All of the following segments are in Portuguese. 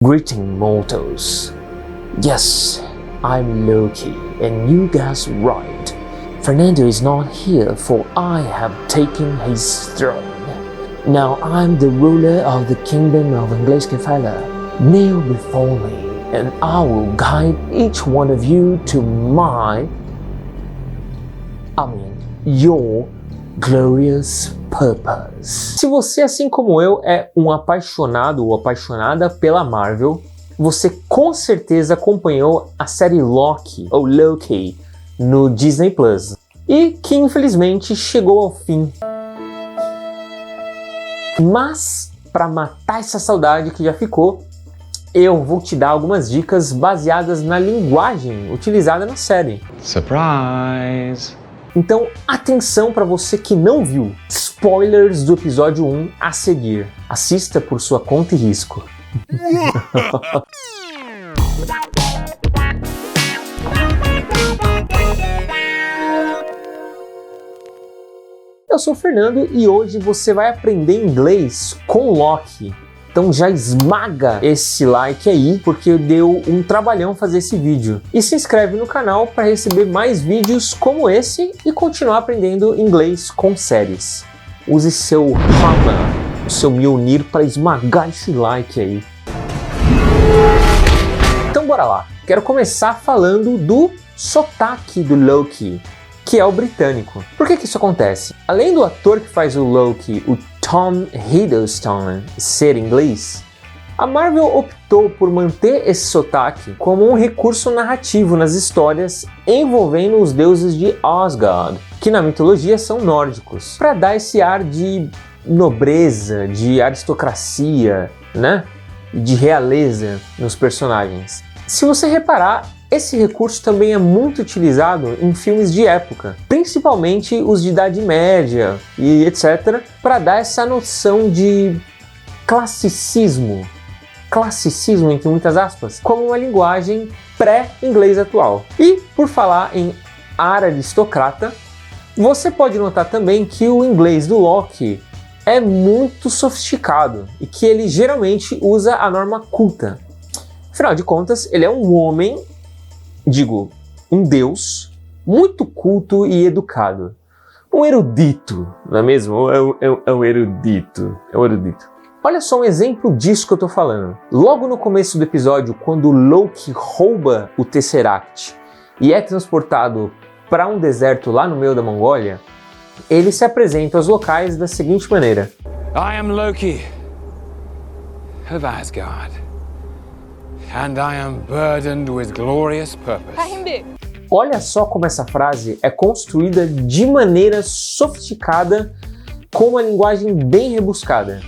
Greeting mortals. Yes, I'm Loki, and you guessed right. Fernando is not here, for I have taken his throne. Now I'm the ruler of the kingdom of Inglês-que-Fala. Kneel before me, and I will guide each one of you to your glorious purpose. Se você, assim como eu, é um apaixonado ou apaixonada pela Marvel, você com certeza acompanhou a série Loki, ou Loki, no Disney Plus, e que infelizmente chegou ao fim. Mas, para matar essa saudade que já ficou, eu vou te dar algumas dicas baseadas na linguagem utilizada na série. Surprise! Então, atenção para você que não viu. Spoilers do episódio 1 a seguir. Assista por sua conta e risco. Eu sou o Fernando e hoje você vai aprender inglês com Loki. Então já esmaga esse like aí, porque deu um trabalhão fazer esse vídeo. E se inscreve no canal para receber mais vídeos como esse e continuar aprendendo inglês com séries. Use seu hammer, o seu Mjolnir, para esmagar esse like aí. Então bora lá. Quero começar falando do sotaque do Loki, que é o britânico. Por que isso acontece? Além do ator que faz o Loki, o Tom Hiddleston, ser inglês, a Marvel optou por manter esse sotaque como um recurso narrativo nas histórias envolvendo os deuses de Asgard, que na mitologia são nórdicos, para dar esse ar de nobreza, de aristocracia, né? De realeza nos personagens. Se você reparar, esse recurso também é muito utilizado em filmes de época, principalmente os de Idade Média e etc, para dar essa noção de classicismo entre muitas aspas, como uma linguagem pré-inglês atual. E por falar em ar aristocrata, você pode notar também que o inglês do Loki é muito sofisticado e que ele geralmente usa a norma culta. Afinal de contas, ele é um homem, um deus, muito culto e educado. Um erudito, não é mesmo? É um erudito. Olha só um exemplo disso que eu tô falando. Logo no começo do episódio, quando Loki rouba o Tesseract e é transportado para um deserto lá no meio da Mongólia, ele se apresenta aos locais da seguinte maneira: I am Loki of Asgard, and I am burdened with glorious purpose. Olha só como essa frase é construída de maneira sofisticada, com uma linguagem bem rebuscada.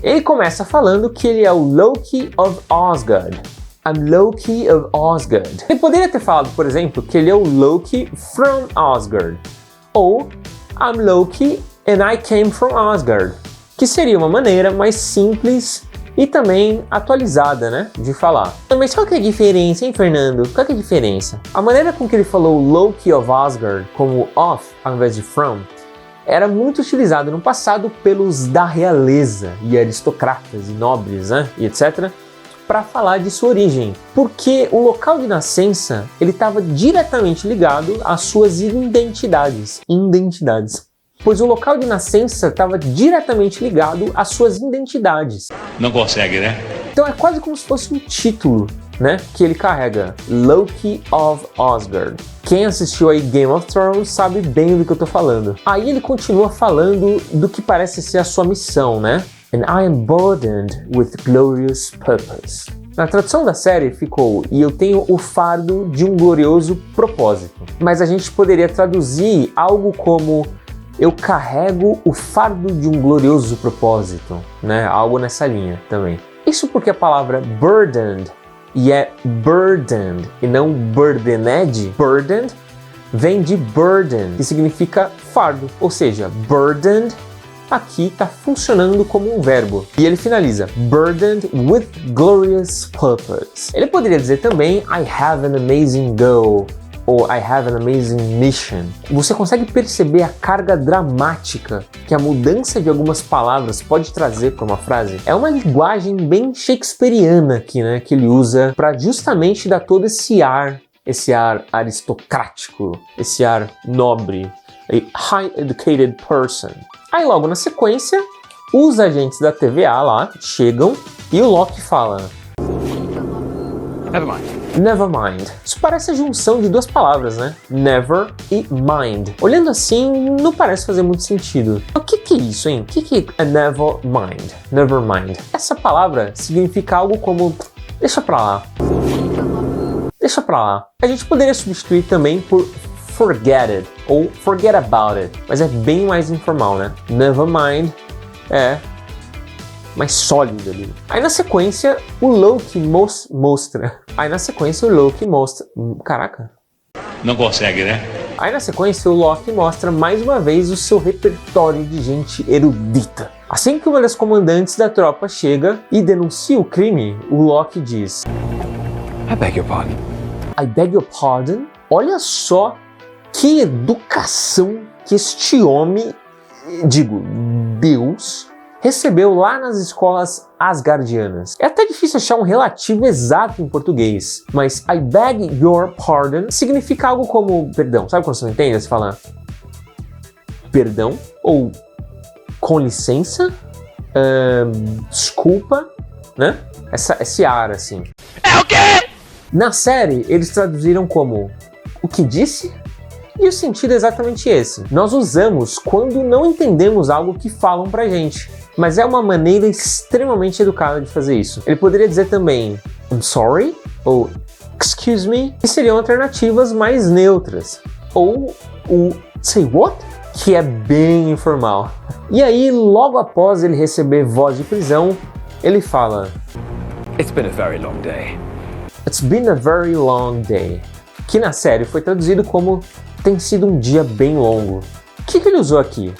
Ele começa falando que ele é o Loki of Asgard. I'm Loki of Asgard. Ele poderia ter falado, por exemplo, que ele é o Loki from Asgard. Ou I'm Loki and I came from Asgard. Que seria uma maneira mais simples e também atualizada, né, de falar. Mas qual que é a diferença, hein, Fernando? Qual que é a diferença? A maneira com que ele falou Loki of Asgard, como of ao invés de from, era muito utilizado no passado pelos da realeza e aristocratas e nobres, né, e etc, para falar de sua origem, porque o local de nascença ele estava diretamente ligado às suas identidades, pois o local de nascença estava diretamente ligado às suas identidades. Não consegue, né? Então é quase como se fosse um título, né, que ele carrega, Loki of Asgard. Quem assistiu aí Game of Thrones sabe bem do que eu tô falando. Aí ele continua falando do que parece ser a sua missão, né? And I am burdened with glorious purpose. Na tradução da série ficou, e eu tenho o fardo de um glorioso propósito. Mas a gente poderia traduzir algo como, eu carrego o fardo de um glorioso propósito, né? Algo nessa linha também. Isso porque a palavra burdened, e é burdened e não burdened, burdened vem de burden, que significa fardo, ou seja, burdened aqui está funcionando como um verbo. E ele finaliza, burdened with glorious purpose. Ele poderia dizer também, I have an amazing goal, ou I have an amazing mission. Você consegue perceber a carga dramática que a mudança de algumas palavras pode trazer para uma frase? É uma linguagem bem shakespeariana aqui, né, que ele usa para justamente dar todo esse ar aristocrático, esse ar nobre, a high educated person. Aí logo na sequência, os agentes da TVA lá chegam e o Locke fala: Never mind. Never mind. Isso parece a junção de duas palavras, né? Never e mind. Olhando assim, não parece fazer muito sentido. O que é isso, hein? O que é never mind? Never mind. Essa palavra significa algo como deixa pra lá. Deixa pra lá. A gente poderia substituir também por forget it ou forget about it, mas é bem mais informal, né? Never mind é mais sólido ali. Aí na sequência, o Locke mostra. Caraca. Não consegue, né? Aí na sequência, o Locke mostra mais uma vez o seu repertório de gente erudita. Assim que uma das comandantes da tropa chega e denuncia o crime, o Locke diz: I beg your pardon. I beg your pardon? Olha só que educação que este homem, digo, Deus, recebeu lá nas escolas asgardianas. É até difícil achar um relativo exato em português, mas I beg your pardon significa algo como perdão. Sabe quando você não entende? Você fala perdão ou com licença, desculpa, né? Esse ar assim. É o quê? Na série, eles traduziram como o que disse? E o sentido é exatamente esse. Nós usamos quando não entendemos algo que falam pra gente, mas é uma maneira extremamente educada de fazer isso. Ele poderia dizer também I'm sorry ou excuse me, que seriam alternativas mais neutras. Ou o say what, que é bem informal. E aí, logo após ele receber voz de prisão, ele fala It's been a very long day. It's been a very long day, que na série foi traduzido como tem sido um dia bem longo. O que ele usou aqui?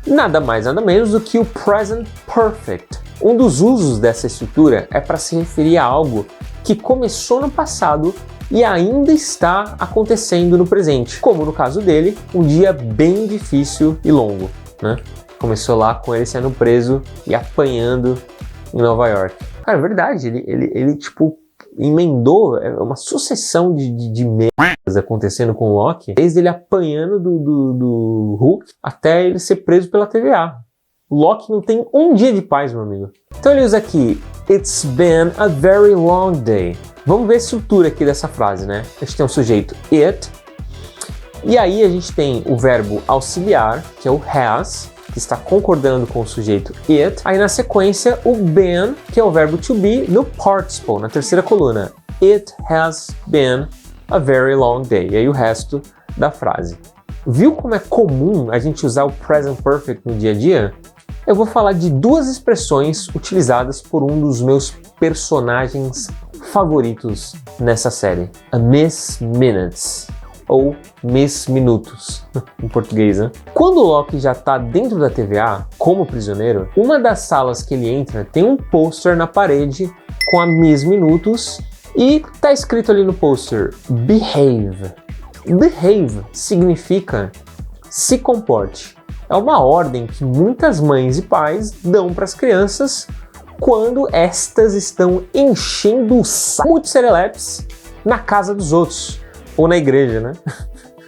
Nada mais, nada menos do que o present perfect. Um dos usos dessa estrutura é para se referir a algo que começou no passado e ainda está acontecendo no presente. Como no caso dele, um dia bem difícil e longo, né? Começou lá com ele sendo preso e apanhando em Nova York. Cara, é verdade, ele tipo emendou uma sucessão de merdas acontecendo com o Locke, desde ele apanhando do Hulk até ele ser preso pela TVA. O Locke não tem um dia de paz, meu amigo. Então ele usa aqui It's been a very long day. Vamos ver a estrutura aqui dessa frase, né? A gente tem o sujeito it, e aí a gente tem o verbo auxiliar, que é o has, que está concordando com o sujeito it. Aí na sequência, o been, que é o verbo to be, no participle, na terceira coluna. It has been a very long day. E aí o resto da frase. Viu como é comum a gente usar o present perfect no dia a dia? Eu vou falar de duas expressões utilizadas por um dos meus personagens favoritos nessa série. A Miss Minutes, ou Miss Minutos, em português, né? Quando o Locke já tá dentro da TVA, como prisioneiro, uma das salas que ele entra tem um pôster na parede com a Miss Minutos e tá escrito ali no pôster, Behave. Behave significa se comporte. É uma ordem que muitas mães e pais dão para as crianças quando estas estão enchendo o saco muito serelepes na casa dos outros. Ou na igreja, né?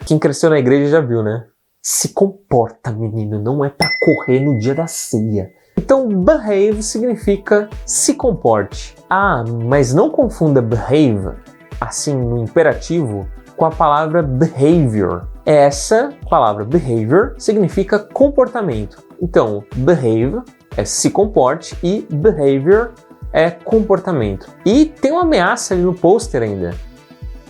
Quem cresceu na igreja já viu, né? Se comporta, menino, não é pra correr no dia da ceia. Então, behave significa se comporte. Ah, mas não confunda behave, assim, no imperativo, com a palavra behavior. Essa palavra behavior significa comportamento. Então, behave é se comporte e behavior é comportamento. E tem uma ameaça ali no pôster ainda.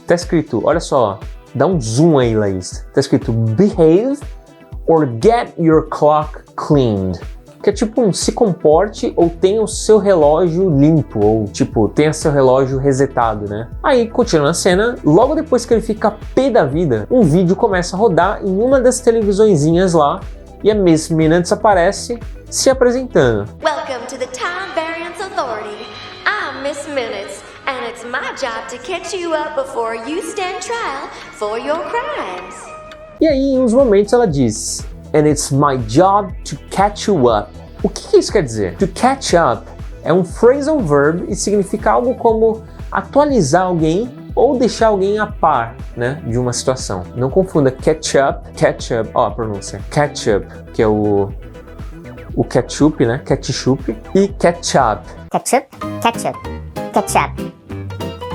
Tá escrito, olha só, dá um zoom aí, Laís. Tá escrito behave or get your clock cleaned. Que é tipo um se comporte ou tenha o seu relógio limpo, ou tipo, tenha seu relógio resetado, né? Aí, continuando a cena, logo depois que ele fica pé da vida, um vídeo começa a rodar em uma das televisõezinhas lá e a Miss Minutes aparece se apresentando. Welcome to the Time Variance Authority. I'm Miss Minutes. And it's my job to catch you up before you stand trial for your crimes. E aí, em uns momentos, ela diz: And it's my job to catch you up. O que isso quer dizer? To catch up é um phrasal verb e significa algo como atualizar alguém ou deixar alguém a par, né, de uma situação. Não confunda ketchup, ó a pronúncia, ketchup, que é o ketchup, né, ketchup, e ketchup. Ketchup, ketchup, ketchup,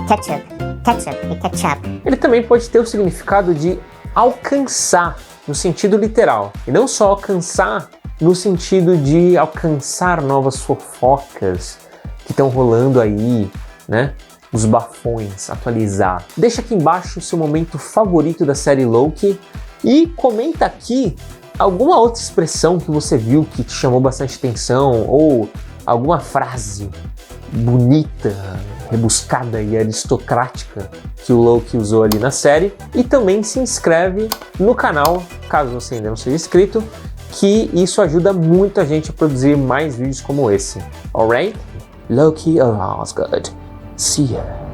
ketchup, ketchup e ketchup. Ele também pode ter o significado de alcançar, no sentido literal, e não só alcançar no sentido de alcançar novas fofocas que estão rolando aí, né? Os bafões, atualizar. Deixa aqui embaixo o seu momento favorito da série Loki e comenta aqui alguma outra expressão que você viu que te chamou bastante atenção ou alguma frase bonita, rebuscada e aristocrática que o Loki usou ali na série. E também se inscreve no canal, caso você ainda não seja inscrito, que isso ajuda muito a gente a produzir mais vídeos como esse. Alright? Loki of Asgard. See ya.